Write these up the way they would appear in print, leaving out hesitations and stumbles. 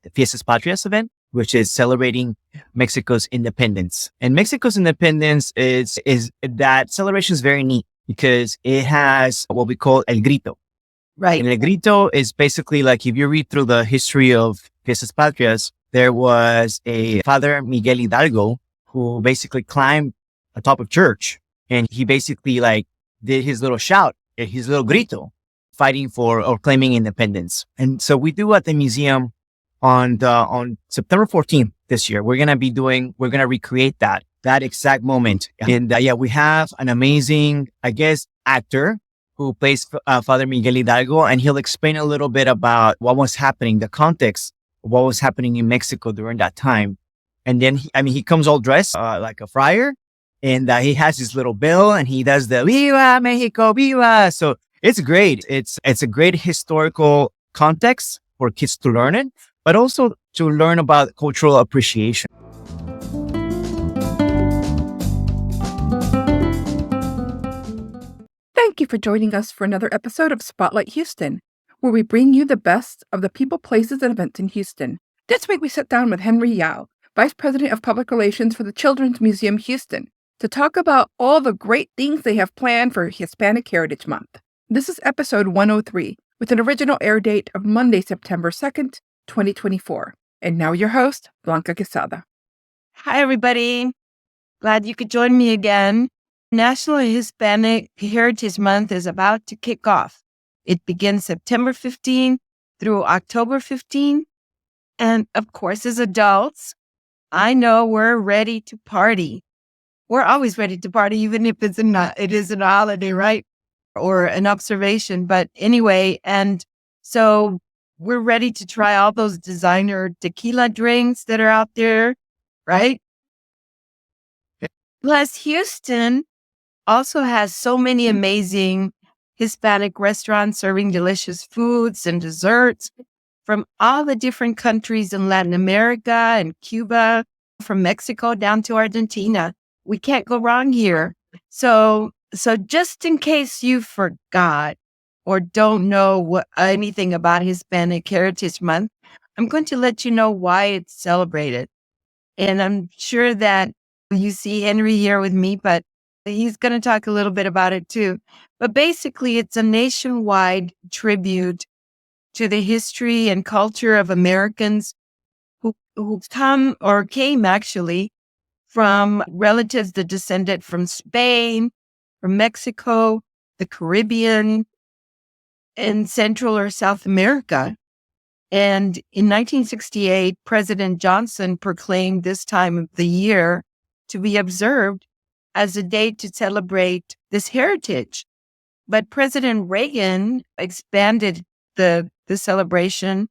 the Fiestas Patrias event, which is celebrating Mexico's independence. And Mexico's independence is that celebration is very neat because it has what we call El Grito. Right. And El Grito is basically like, if you read through the history of Fiestas Patrias, there was a Father Miguel Hidalgo who basically climbed atop of church, and he basically like did his little shout, his little grito, fighting for or claiming independence. And so we do at the museum on September 14th this year. We're going to recreate that exact moment. And we have an amazing, I guess, actor who plays Father Miguel Hidalgo, and he'll explain a little bit about what was happening, the context of what was happening in Mexico during that time. And then, he comes all dressed like a friar, and he has his little bell, and he does the Viva Mexico, Viva. So it's great. It's a great historical context for kids to learn it, but also to learn about cultural appreciation. Thank you for joining us for another episode of Spotlight Houston, where we bring you the best of the people, places, and events in Houston. This week we sit down with Henry Yau, Vice President of Public Relations for the Children's Museum Houston, to talk about all the great things they have planned for Hispanic Heritage Month. This is episode 103, with an original air date of Monday, September 2nd, 2024. And now your host, Blanca Quezada. Hi, everybody. Glad you could join me again. National Hispanic Heritage Month is about to kick off. It begins September 15 through October 15. And of course, as adults, I know we're ready to party. We're always ready to party, even if it isn't a holiday, right? Or an observation. But anyway, and so we're ready to try all those designer tequila drinks that are out there, right? Plus, Houston also has so many amazing Hispanic restaurants serving delicious foods and desserts from all the different countries in Latin America and Cuba, from Mexico down to Argentina. We can't go wrong here. So just in case you forgot or don't know anything about Hispanic Heritage Month, I'm going to let you know why it's celebrated. And I'm sure that you see Henry here with me, but he's going to talk a little bit about it too. But basically, it's a nationwide tribute to the history and culture of Americans who came actually from relatives that descended from Spain, from Mexico, the Caribbean, and Central or South America. And in 1968, President Johnson proclaimed this time of the year to be observed as a day to celebrate this heritage. But President Reagan expanded the celebration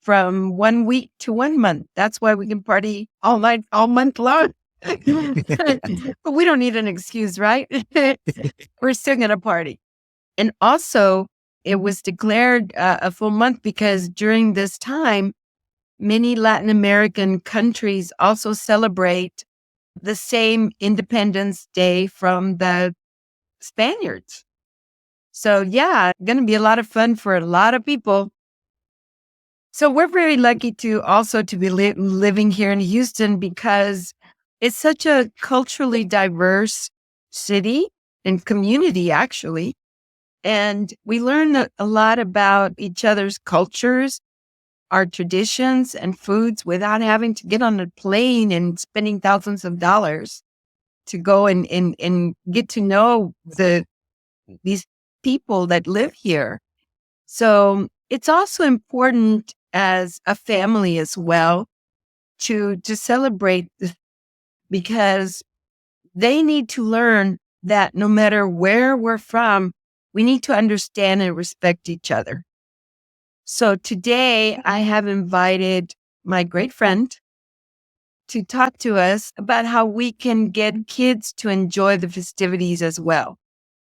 from 1 week to 1 month. That's why we can party all month long. But we don't need an excuse, right? We're still going to party. And also, it was declared a full month because during this time, many Latin American countries also celebrate the same Independence Day from the Spaniards. So yeah, going to be a lot of fun for a lot of people. So we're very lucky to be living here in Houston because it's such a culturally diverse city and community, actually. And we learn a lot about each other's cultures, our traditions and foods without having to get on a plane and spending thousands of dollars to go and get to know these people that live here. So it's also important as a family as well to celebrate this, because they need to learn that no matter where we're from, we need to understand and respect each other. So today I have invited my great friend to talk to us about how we can get kids to enjoy the festivities as well.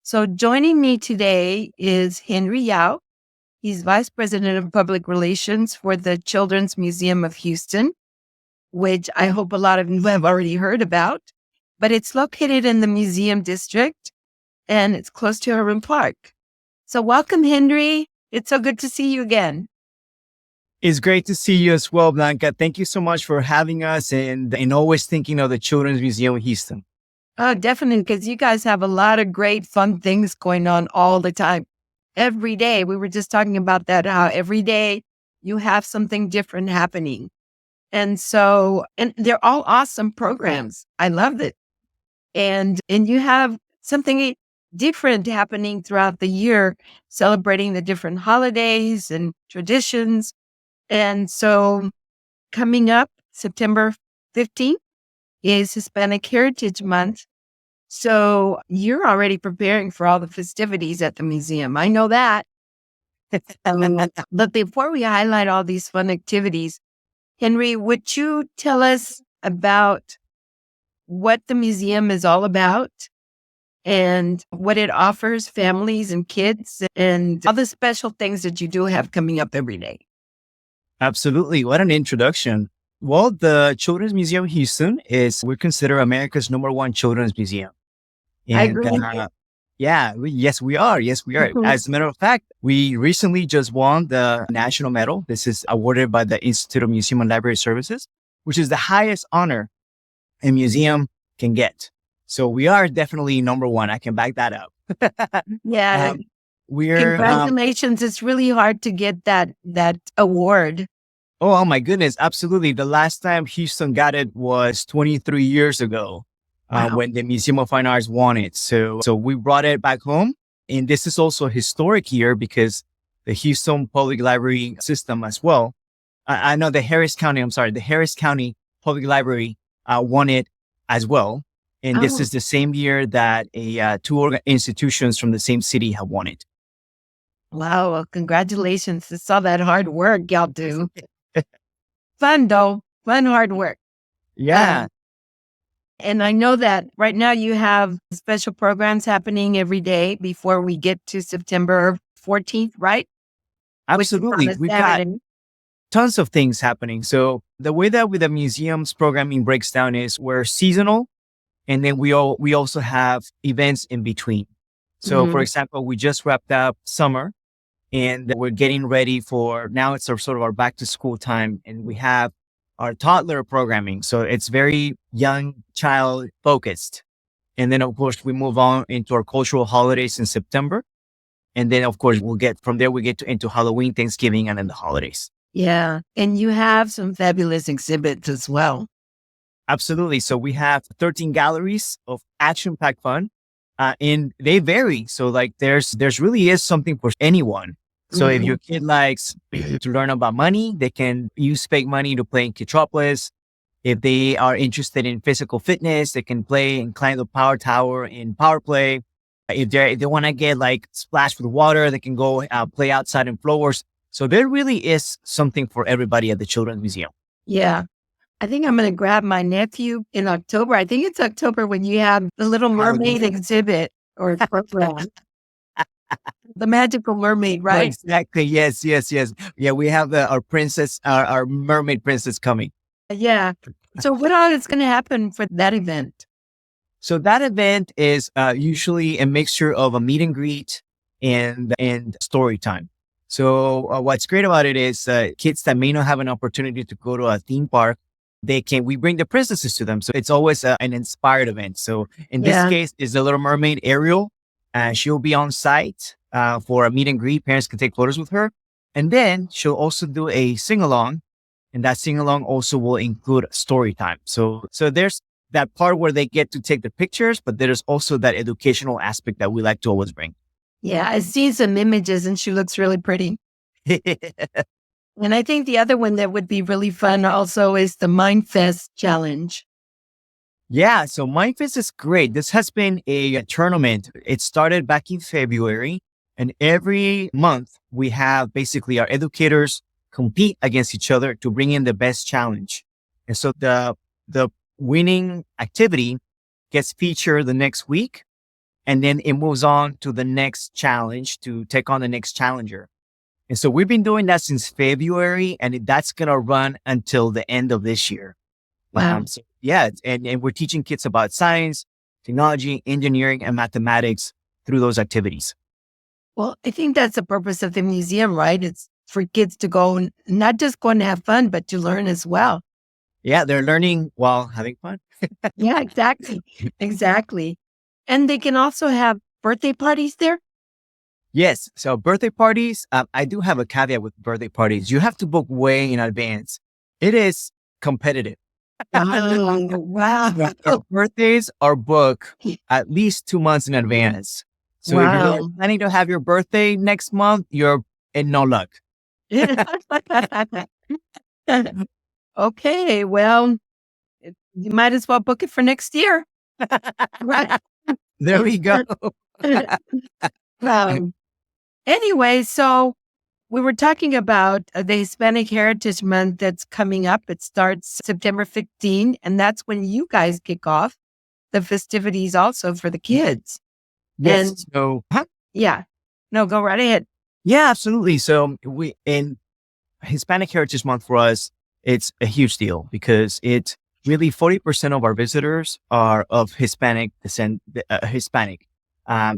So joining me today is Henry Yau. He's Vice President of Public Relations for the Children's Museum of Houston, which I hope a lot of you have already heard about. But it's located in the Museum District, and it's close to Herman Park. So welcome, Henry. It's so good to see you again. It's great to see you as well, Blanca. Thank you so much for having us and always thinking of the Children's Museum in Houston. Oh, definitely, because you guys have a lot of great, fun things going on all the time. Every day. We were just talking about that, how every day you have something different happening. And they're all awesome programs. I love it. And you have something different happening throughout the year, celebrating the different holidays and traditions. And so coming up September 15th is Hispanic Heritage Month. So you're already preparing for all the festivities at the museum. I know that. But before we highlight all these fun activities, Henry, would you tell us about what the museum is all about and what it offers families and kids and all the special things that you do have coming up every day? Absolutely. What an introduction. Well, the Children's Museum of Houston we're considered America's #1 children's museum. I agree. Yes, we are. Yes, we are. Mhm. As a matter of fact, we recently just won the national medal. This is awarded by the Institute of Museum and Library Services, which is the highest honor a museum can get. So we are definitely #1. I can back that up. Yeah. We're Congratulations. It's really hard to get that award. oh my goodness, absolutely. The last time Houston got it was 23 years ago. Wow. When the Museum of Fine Arts won it. So we brought it back home. And this is also a historic year because the Houston Public Library system as well. I know the Harris County Public Library won it as well. And this is the same year that two institutions from the same city have won it. Wow. Well, congratulations. It's all that hard work y'all do. Fun though. Fun, hard work. Yeah. And I know that right now you have special programs happening every day before we get to September 14th, right? Absolutely. Which is on a We've got Saturday. tons of things happening. So the way that with the museum's programming breaks down is we're seasonal, and then we also have events in between. So for example, we just wrapped up summer and we're getting ready for now it's our back to school time, and we have our toddler programming. So it's very young child focused. And then of course we move on into our cultural holidays in September. And then of course we get into Halloween, Thanksgiving, and then the holidays. Yeah. And you have some fabulous exhibits as well. Absolutely. So we have 13 galleries of action-packed fun. And they vary. So like there's really is something for anyone. So if your kid likes to learn about money, they can use fake money to play in Kitropolis. If they are interested in physical fitness, they can play and climb the power tower in Power Play. If they want to get like splashed with water, they can go play outside in floors. So there really is something for everybody at the Children's Museum. Yeah. I think I'm going to grab my nephew in October. I think it's October when you have the Little Mermaid exhibit or program. The Magical Mermaid, right? Exactly. Yes. Yeah, we have our princess, our mermaid princess coming. Yeah. So what all is going to happen for that event? So that event is usually a mixture of a meet and greet and story time. So what's great about it is kids that may not have an opportunity to go to a theme park, we bring the princesses to them. So it's always an inspired event. So in this case, is the Little Mermaid Ariel. She'll be on site for a meet and greet. Parents can take photos with her. And then she'll also do a sing-along. And that sing-along also will include story time. So there's that part where they get to take the pictures, but there's also that educational aspect that we like to always bring. Yeah, I see some images and she looks really pretty. And I think the other one that would be really fun also is the Mindfest challenge. Yeah, so Mindfest is great. This has been a tournament. It started back in February, and every month we have basically our educators compete against each other to bring in the best challenge. And so the winning activity gets featured the next week, and then it moves on to the next challenge to take on the next challenger. And so we've been doing that since February, and that's going to run until the end of this year. Wow. So yeah, and we're teaching kids about science, technology, engineering, and mathematics through those activities. Well, I think that's the purpose of the museum, right? It's for kids to go, not just go and have fun, but to learn as well. Yeah, they're learning while having fun. Yeah, exactly. Exactly. And they can also have birthday parties there. Yes. So birthday parties, I do have a caveat with birthday parties. You have to book way in advance. It is competitive. Oh, wow. Our birthdays are booked at least 2 months in advance. So if you're Wow. planning to have your birthday next month, you're in no luck. Okay, well, you might as well book it for next year. Right. There we go. Um, anyway, so we were talking about the Hispanic Heritage Month that's coming up. It starts September 15, and that's when you guys kick off the festivities also for the kids. Yes. And So, yeah, no, go right ahead. yeah, absolutely. So we in Hispanic Heritage Month for us, it's a huge deal because it's really 40% of our visitors are of Hispanic descent, Hispanic.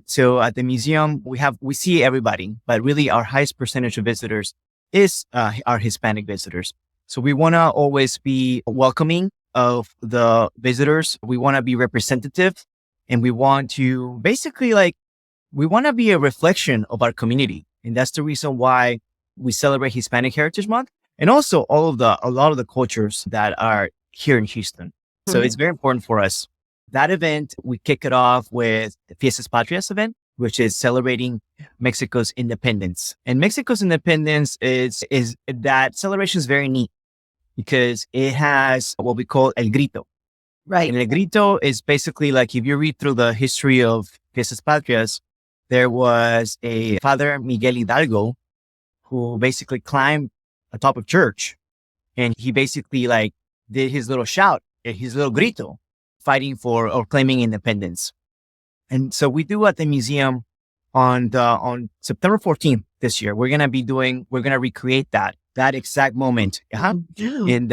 So at the museum, we see everybody, but really our highest percentage of visitors is our Hispanic visitors. So we want to always be welcoming of the visitors. We want to be representative, and we want to basically we want to be a reflection of our community, and that's the reason why we celebrate Hispanic Heritage Month, and also a lot of the cultures that are here in Houston. So it's very important for us. That event, we kick it off with the Fiestas Patrias event, which is celebrating Mexico's independence. And Mexico's independence is that celebration is very neat because it has what we call El Grito. Right. And El Grito is basically like, if you read through the history of Fiestas Patrias, there was a Father Miguel Hidalgo who basically climbed atop of church, and he basically did his little shout, his little grito, fighting for or claiming independence. And so we do at the museum on September 14th this year. We're gonna recreate that exact moment. And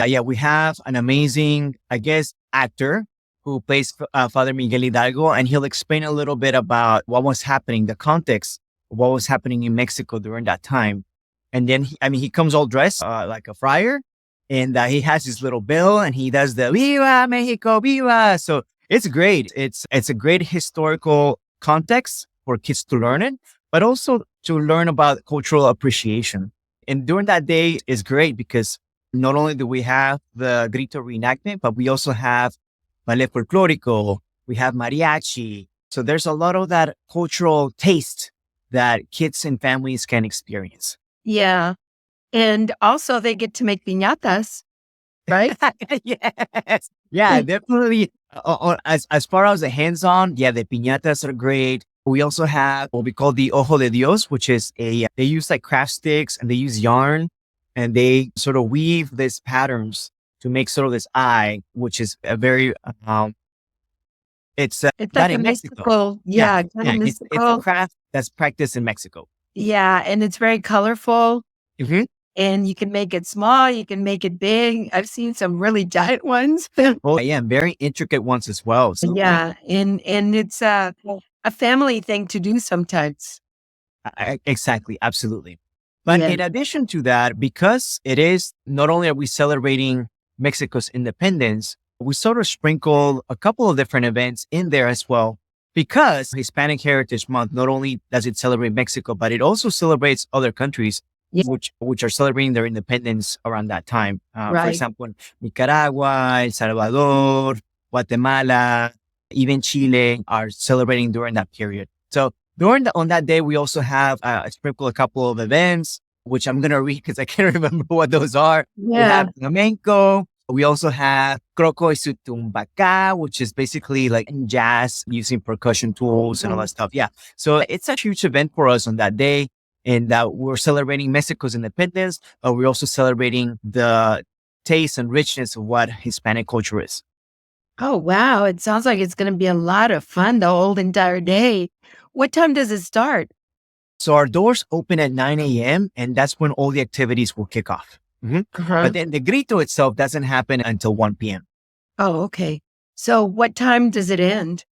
yeah, we have an amazing, I guess, actor who plays Father Miguel Hidalgo, and he'll explain a little bit about what was happening, the context of what was happening in Mexico during that time. And then he comes all dressed like a friar, and he has his little bell, and he does the "Viva Mexico, Viva!" So it's great. It's a great historical context for kids to learn it, but also to learn about cultural appreciation. And during that day is great because not only do we have the Grito reenactment, but we also have ballet folklórico, we have mariachi. So there's a lot of that cultural taste that kids and families can experience. Yeah. And also they get to make piñatas, right? Yes. Yeah, definitely. As far as the hands-on, yeah, the piñatas are great. We also have what we call the Ojo de Dios, which is they use craft sticks, and they use yarn, and they sort of weave these patterns to make sort of this eye, which is a very, it's It's done like a in Mexico. mystical, yeah, kind of It's a mystical. craft that's practiced in Mexico. Yeah, and it's very colorful, Mm-hmm. and you can make it small, you can make it big. I've seen some really giant ones. Oh, yeah, and very intricate ones as well. So, Yeah, and it's a family thing to do sometimes. exactly, absolutely. But Yeah. in addition to that, because it is not only are we celebrating Mexico's independence, we sort of sprinkle a couple of different events in there as well. Because Hispanic Heritage Month, not only does it celebrate Mexico, but it also celebrates other countries Yeah. which are celebrating their independence around that time. For Right. example, Nicaragua, El Salvador, Guatemala, even Chile are celebrating during that period. So on that day, we also have sprinkle a couple of events, which I'm going to read because I can't remember what those are. We Yeah. have flamenco. We also have croco y su tumbaca, which is basically jazz using percussion tools and all that stuff. Yeah. So it's a huge event for us on that day. And we're celebrating Mexico's independence, but we're also celebrating the taste and richness of what Hispanic culture is. Oh, wow. It sounds like it's going to be a lot of fun the whole entire day. What time does it start? So our doors open at 9 a.m. and that's when all the activities will kick off. But then the grito itself doesn't happen until 1 p.m. Oh, okay. So what time does it end?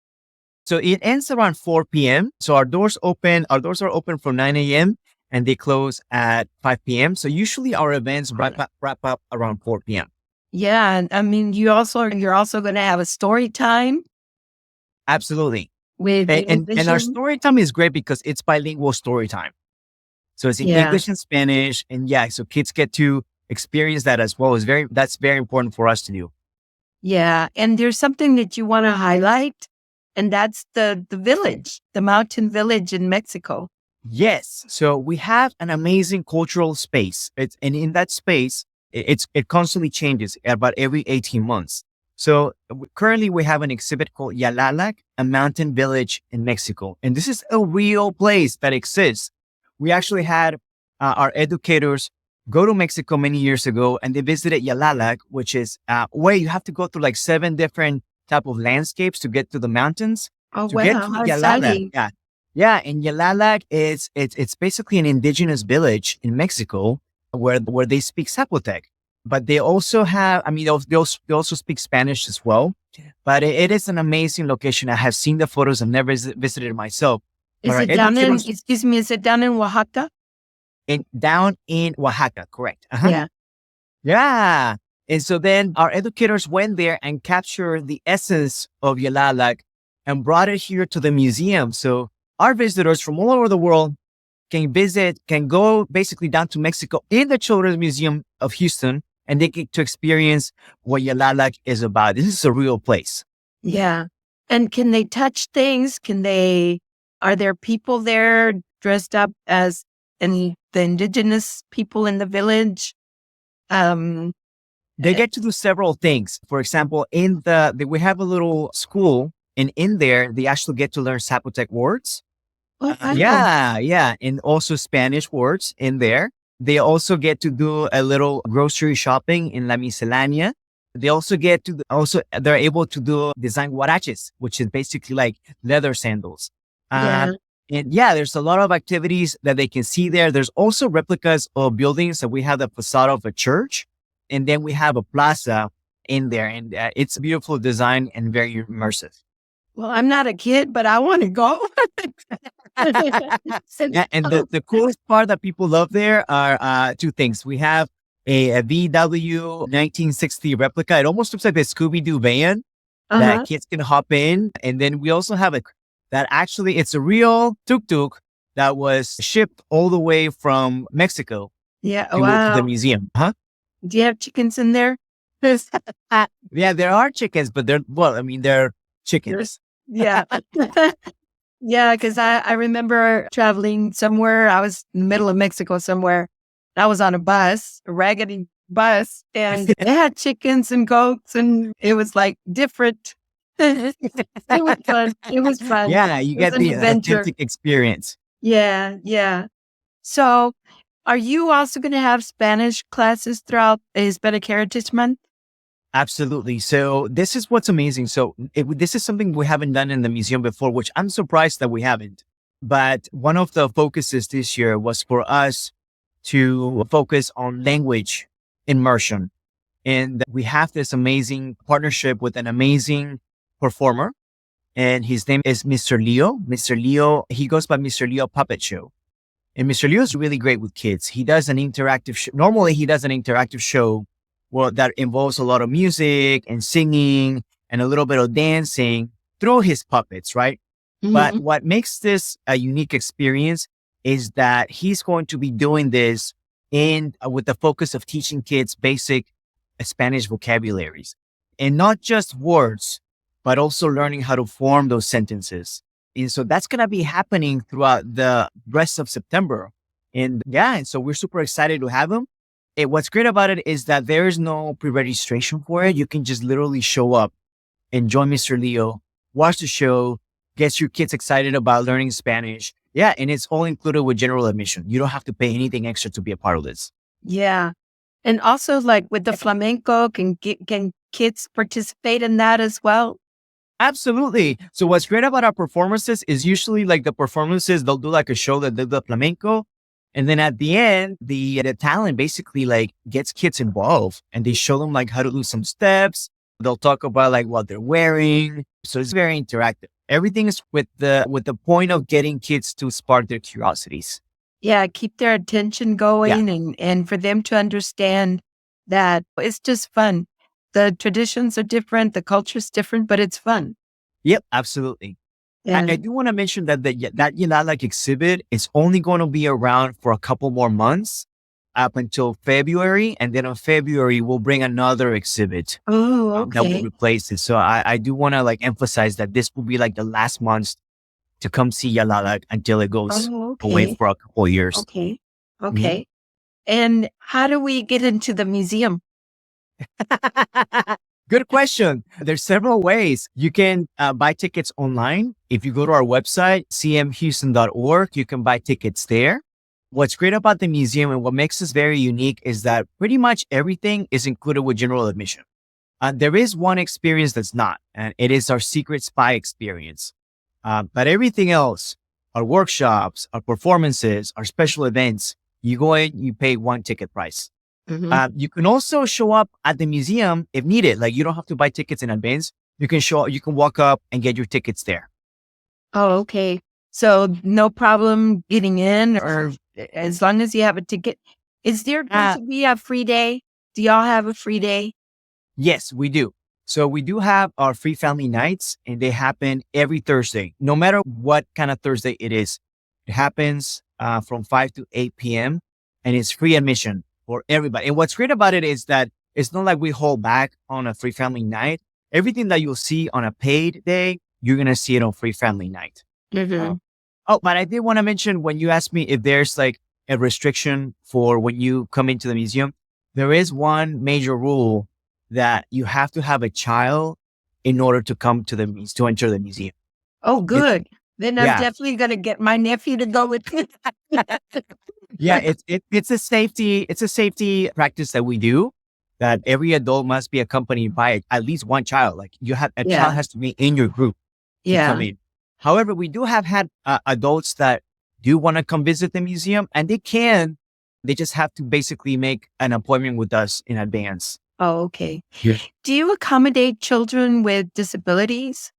So it ends around 4 p.m. So our doors are open from 9 a.m. and they close at 5 p.m. So usually our events wrap up around 4 p.m. Yeah. And I mean, you're also going to have a story time Absolutely. with the And our musician. story time is great because it's bilingual story time. So it's in Yeah. English and Spanish. And yeah, so kids get to experience that as well. That's very important for us to do. Yeah. And there's something that you want to highlight, and that's the village, the mountain village in Mexico. Yes. So we have an amazing cultural space. And in that space, it constantly changes about every 18 months. So currently we have an exhibit called Yalálag, a mountain village in Mexico. And this is a real place that exists. We actually had our educators go to Mexico many years ago, and they visited Yalálag, which is where you have to go through like 7 different type of landscapes to get to the mountains. Oh, To get wow. to How Yalálag, exciting. yeah, and Yalálag it's basically an indigenous village in Mexico where they speak Zapotec, but they also have, I mean, they also speak Spanish as well. But it is an amazing location. I have seen the photos. I've never visited it myself. Is But our it down in, educators excuse me, is it down in Oaxaca? down in Oaxaca, correct? Uh-huh. Yeah. Yeah. And so then our educators went there and captured the essence of Yalálag and brought it here to the museum. So our visitors from all over the world can go basically down to Mexico in the Children's Museum of Houston, and they get to experience what Yalálag is about. This is a real place. Yeah. And can they touch things? Are there people there dressed up as the indigenous people in the village? They get to do several things. For example, we have a little school, and in there, they actually get to learn Zapotec words. Oh, wow. Yeah. And also Spanish words in there. They also get to do a little grocery shopping in La Miscelánea. They also they're able to design huaraches, which is basically like leather sandals. Yeah. And yeah, there's a lot of activities that they can see there. There's also replicas of buildings. So we have the facade of a church, and then we have a plaza in there, and it's a beautiful design and very immersive. Well, I'm not a kid, but I want to go. Yeah, and the coolest part that people love there are 2 things. We have a VW 1960 replica. It almost looks like the Scooby-Doo van that kids can hop in. And then we also have it's a real tuk-tuk that was shipped all the way from Mexico Yeah. to Wow. the museum. Huh? Do you have chickens in there? Yeah, there are chickens, but they're chickens. Yeah. Yeah, because I remember traveling somewhere. I was in the middle of Mexico somewhere. I was on a raggedy bus, and they had chickens and goats, and it was like different. It was fun. It was fun. Yeah, you It get was an the adventure. authentic experience. Yeah, yeah. So, are you also going to have Spanish classes throughout Hispanic Heritage Month? Absolutely. So this is what's amazing. So this is something we haven't done in the museum before, which I'm surprised that we haven't. But one of the focuses this year was for us to focus on language immersion. And we have this amazing partnership with an amazing performer. And his name is Mr. Leo. Mr. Leo, he goes by Mr. Leo Puppet Show. And Mr. Leo is really great with kids. He does an interactive show. Normally, he does an interactive show that involves a lot of music and singing and a little bit of dancing through his puppets, right? But what makes this a unique experience is that he's going to be doing this with the focus of teaching kids basic Spanish vocabularies, and not just words, but also learning how to form those sentences. And so that's going to be happening throughout the rest of September. And so we're super excited to have him. What's great about it is that there is no pre-registration for it. You can just literally show up and join Mr. Leo, watch the show, get your kids excited about learning Spanish. Yeah, and it's all included with general admission. You don't have to pay anything extra to be a part of this. Yeah. And also, like with the flamenco, can kids participate in that as well? Absolutely. So what's great about our performances is usually like the performances, they'll do like a show that did the flamenco. And then at the end, the talent basically like gets kids involved, and they show them like how to do some steps. They'll talk about like what they're wearing. So it's very interactive. Everything is with the point of getting kids to spark their curiosities. Yeah, keep their attention going and for them to understand that it's just fun. The traditions are different, the culture's different, but it's fun. Yep, absolutely. I And do want to mention that that Yalálag exhibit is only going to be around for a couple more months up until February. And then in February, we'll bring another exhibit that will okay. replace it. So I do want to like emphasize that this will be like the last month to come see Yalálag until it goes Oh, away okay. for a couple of years. Okay. Mhm. Okay. And how do we get into the museum? Good question. There's several ways. You can buy tickets online. If you go to our website, cmhouston.org, you can buy tickets there. What's great about the museum and what makes us very unique is that pretty much everything is included with general admission. There is one experience that's not, and it is our secret spy experience. But everything else, our workshops, our performances, our special events, you go in, you pay one ticket price. Mhm. You can also show up at the museum if needed. Like you don't have to buy tickets in advance. You can walk up and get your tickets there. Oh, okay. So no problem getting in or as long as you have a ticket. Is there going Uh, to be a free day? Do y'all have a free day? yes, we do. So we do have our free family nights and they happen every Thursday, no matter what kind of Thursday it is. It happens from 5 to 8 p.m. and it's free admission for everybody. And what's great about it is that it's not like we hold back on a free family night. Everything that you'll see on a paid day, you're going to see it on free family night. Mhm. Oh, but I did want to mention when you asked me if there's like a restriction for when you come into the museum, there is one major rule that you have to have a child in order to come to to enter the museum. Oh, It's, good. Then I'm yeah. definitely going to get my nephew to go with me. Yeah. It's a safety practice that we do that every adult must be accompanied by at least one child. Like a child Yeah. has to be in your group to come Yeah. in. However, we do have had adults that do want to come visit the museum and they just have to basically make an appointment with us in advance. Oh, okay. Yeah. Do you accommodate children with disabilities?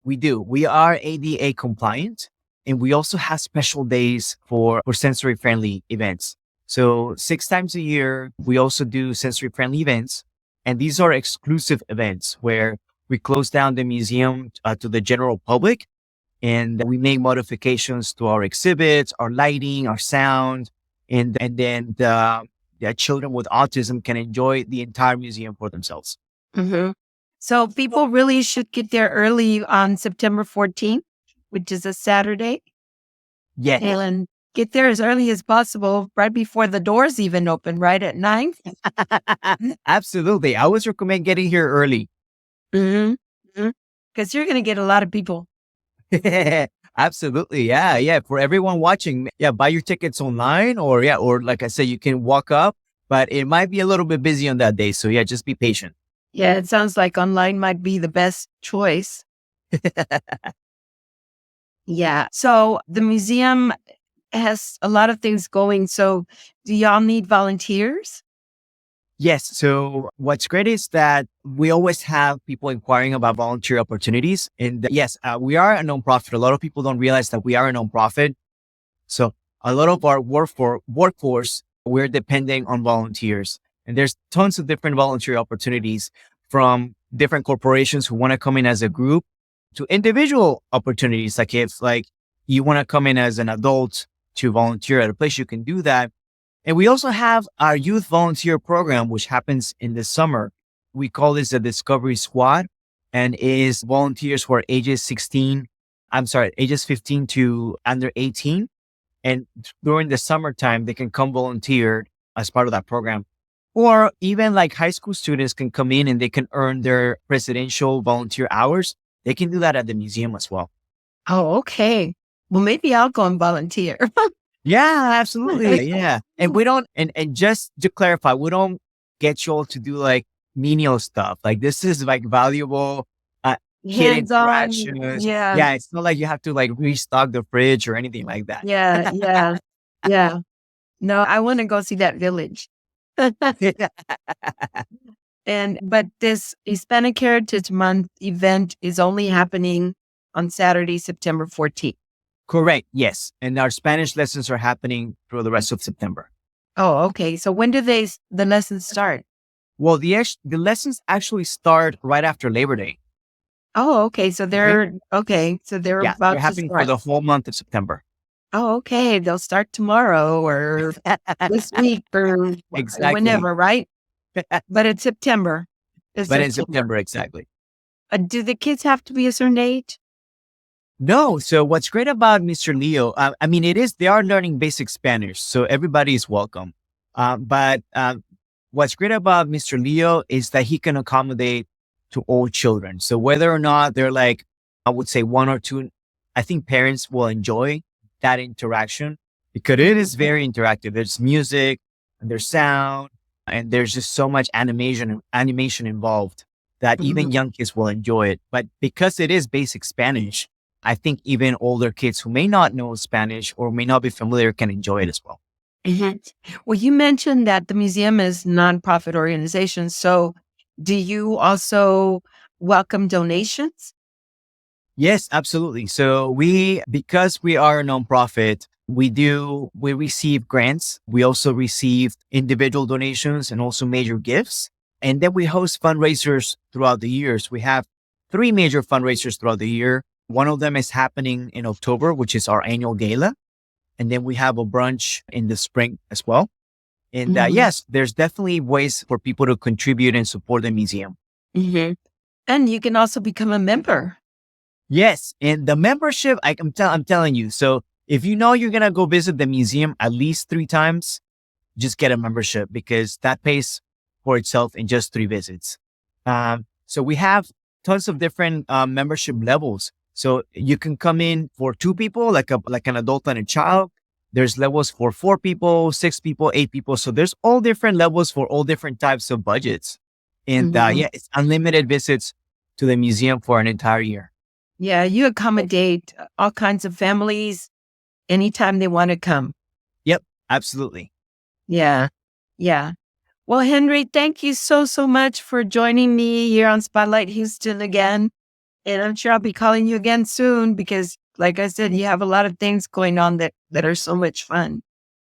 We do. We are ADA compliant and we also have special days for sensory friendly events. So 6 times a year, we also do sensory friendly events. And these are exclusive events where we close down the museum to the general public and we make modifications to our exhibits, our lighting, our sound. And then the children with autism can enjoy the entire museum for themselves. Hmm. So people really should get there early on September 14th, which is a Saturday, Yes. and get there as early as possible, right before the doors even open, right at 9. Absolutely. I always recommend getting here early. Mm-hmm. Because you're going to get a lot of people. Absolutely. Yeah. Yeah. For everyone watching, yeah, buy your tickets online or like I said, you can walk up, but it might be a little bit busy on that day. So yeah, just be patient. Yeah, it sounds like online might be the best choice. Yeah. So the museum has a lot of things going. So do y'all need volunteers? Yes. So what's great is that we always have people inquiring about volunteer opportunities. And yes, we are a nonprofit. A lot of people don't realize that we are a nonprofit. So a lot of our workforce, we're depending on volunteers. And there's tons of different volunteer opportunities from different corporations who want to come in as a group to individual opportunities. Like if like you want to come in as an adult to volunteer at a place, you can do that. And we also have our youth volunteer program, which happens in the summer. We call this the Discovery Squad and is volunteers who are ages 15 to under 18. And during the summertime, they can come volunteer as part of that program. Or even like high school students can come in and they can earn their presidential volunteer hours. They can do that at the museum as well. Oh, okay. Well, maybe I'll go and volunteer. Yeah, absolutely. Yeah. And we don't, and just to clarify, we don't get you all to do like menial stuff. Like this is like valuable kid Hands-on. interactions. Yeah. Yeah. It's not like you have to like restock the fridge or anything like that. Yeah. Yeah. Yeah. No, I want to go see that village. But this Hispanic Heritage Month event is only happening on Saturday, September 14th. Correct. Yes. And our Spanish lessons are happening through the rest of September. Oh, okay. So when do the lessons start? Well, the lessons actually start right after Labor Day. Oh, okay. So they're they're Yeah, about they're to happening for start. the whole month of September. Oh, okay. They'll start tomorrow or this week or Exactly. whenever, right? But it's September. It's But in September. September, exactly. Do the kids have to be a certain age? No. So what's great about Mr. Leo, they are learning basic Spanish, so everybody is welcome. But what's great about Mr. Leo is that he can accommodate to all children. So whether or not they're like, I would say one or two, I think parents will enjoy that interaction because it is very interactive. There's music and there's sound and there's just so much animation involved that even young kids will enjoy it. But because it is basic Spanish, I think even older kids who may not know Spanish or may not be familiar can enjoy it as well. Well, you mentioned that the museum is nonprofit organization. So do you also welcome donations? Yes, absolutely. So because we are a nonprofit, we receive grants. We also receive individual donations and also major gifts. And then we host fundraisers throughout the years. We have 3 major fundraisers throughout the year. One of them is happening in October, which is our annual gala. And then we have a brunch in the spring as well. And yes, there's definitely ways for people to contribute and support the museum. And you can also become a member. Yes. And the membership, I'm telling you. So if you know you're going to go visit the museum at least 3 times, just get a membership because that pays for itself in just 3 visits. So we have tons of different membership levels. So you can come in for 2 people, like an adult and a child. There's levels for 4 people, 6 people, 8 people. So there's all different levels for all different types of budgets. And it's unlimited visits to the museum for an entire year. Yeah, you accommodate all kinds of families anytime they want to come. Yep, absolutely. Yeah. Yeah. Well, Henry, thank you so much for joining me here on Spotlight Houston again. And I'm sure I'll be calling you again soon because, like I said, you have a lot of things going on that are so much fun.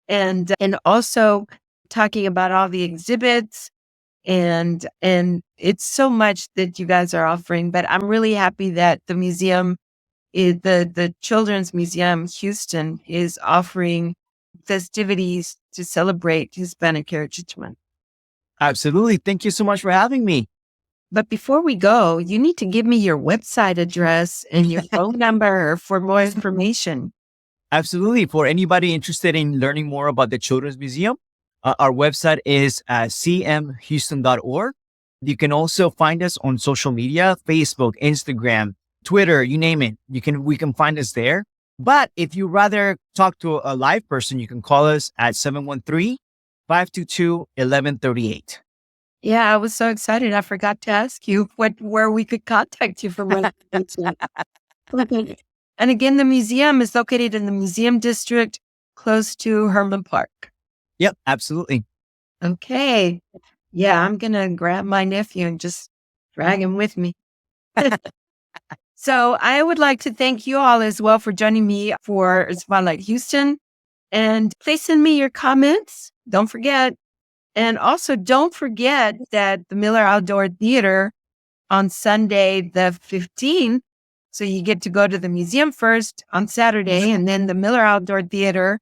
And also talking about all the exhibits and it's so much that you guys are offering. But I'm really happy that the museum, the Children's Museum Houston, is offering festivities to celebrate Hispanic Heritage Month. Absolutely. Thank you so much for having me. But before we go, you need to give me your website address and your phone number for more information. Absolutely. For anybody interested in learning more about the Children's Museum, our website is cmhouston.org. You can also find us on social media, Facebook, Instagram, Twitter, you name it. We can find us there. But if you rather talk to a live person, you can call us at 713-522-1138. Yeah, I was so excited. I forgot to ask you where we could contact you for more. And again, the museum is located in the Museum District close to Herman Park. Yep, absolutely. Okay. Yeah, I'm going to grab my nephew and just drag him with me. So I would like to thank you all as well for joining me for Spotlight Houston. And please send me your comments. Don't forget. And also don't forget that the Miller Outdoor Theater on Sunday, the 15th. So you get to go to the museum first on Saturday and then the Miller Outdoor Theater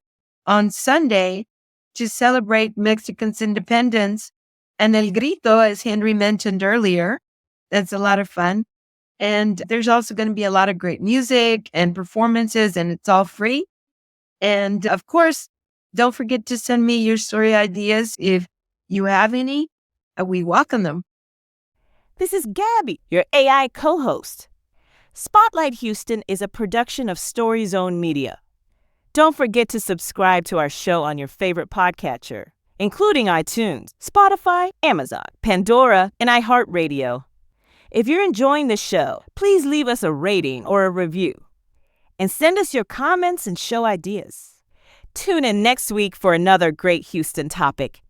on Sunday to celebrate Mexico's independence. And El Grito, as Henry mentioned earlier, that's a lot of fun. And there's also going to be a lot of great music and performances, and it's all free. And of course, don't forget to send me your story ideas if you have any. We welcome them. This is Gabby, your AI co-host. Spotlight Houston is a production of Story Zone Media. Don't forget to subscribe to our show on your favorite podcatcher, including iTunes, Spotify, Amazon, Pandora, and iHeartRadio. If you're enjoying the show, please leave us a rating or a review. And send us your comments and show ideas. Tune in next week for another great Houston topic.